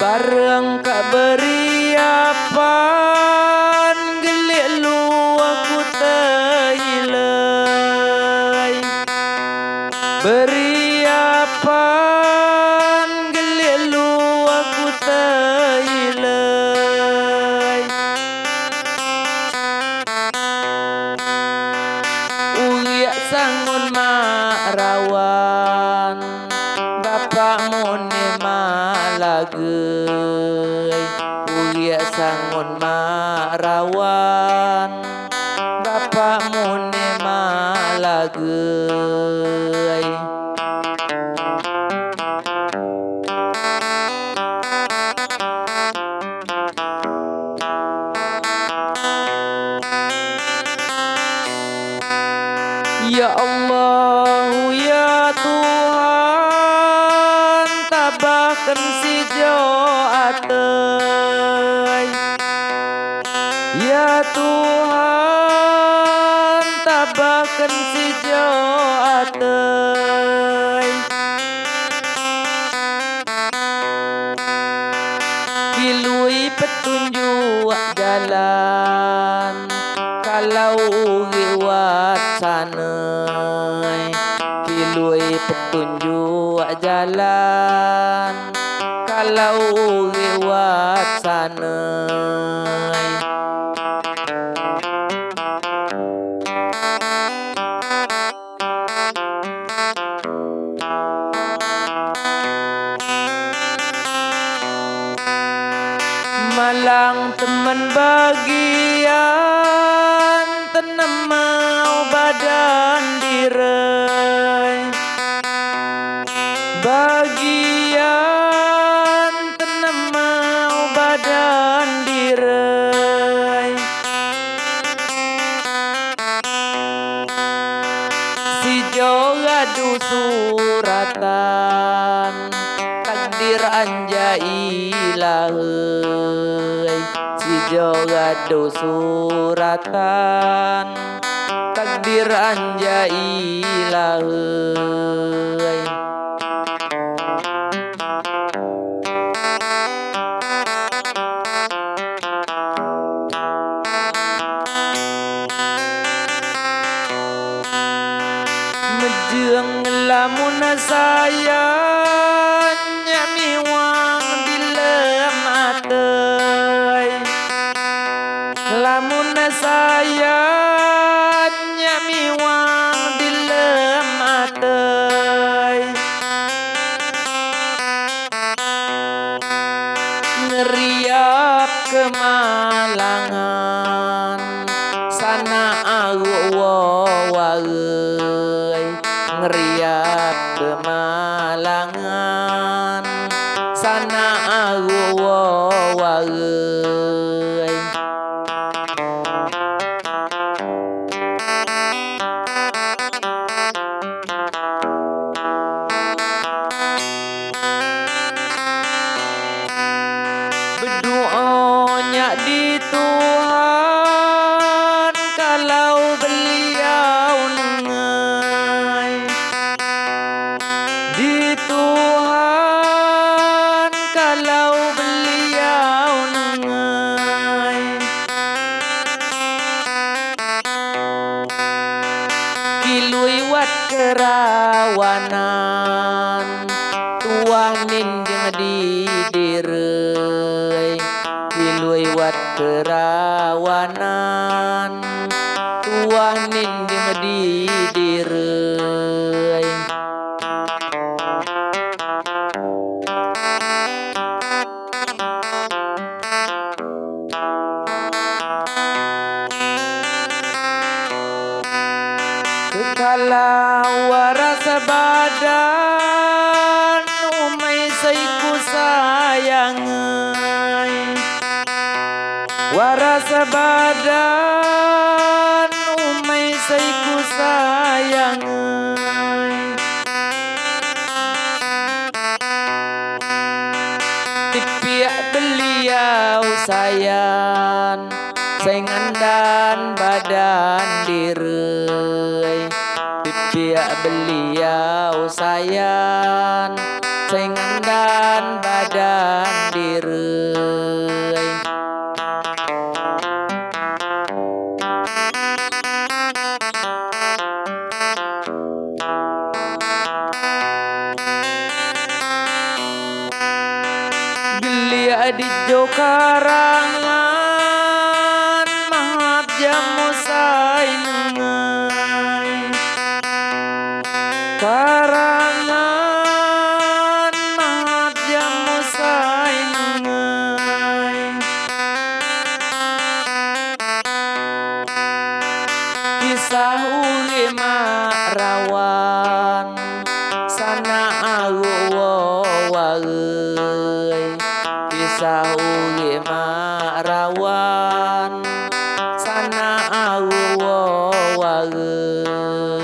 Bareng kak beri apan gelik lu aku tehilai. Beri apan gelik lu aku tehilai. Uyak sangun mak rawan bapakmu ne malagei. Uyak sangun mak rawan bapakmu ne malagei. Ya Allah, ya Tuhan, tabahkan si Joatei. Ya Tuhan, tabahkan si Joatei. Kilui petunjuk jalan kalau lewat sanai. Kilui petunjuk jalan kalau lewat sanai. Malang teman bagian tenang mau badan direi. Bagian tenang mau badan direi. Si jogadu suratan takdir anjai lahei. Si jogadu suratan takdir anjai lahei. Mejeng lamun saya nyamiwang di lematei. Lamun saya nyamiwang di lematei. Ngeriap kemalangan sana agu wawai. Ngeriap kemalangan sana agu wawai. Berdoanya di Tuhan kalau beliau nengai. Di Tuhan kalau beliau nengai. Kilui wat kerawanan tuah ninjeng di direi. Kilui wat kerawanan tuah ninjeng di direi. Kalau warasa badan umay sayku sayangai. Warasa badan umay sayku sayang tipiak beliau sayang saingan dan badan diri tipiak beliau sayang saingan dan badan diri gelia di Jokarangan maaf jamu saingai karangan maaf jamu saingai kisah uli rawan sana awu wae kisah uli rawan sana awu wae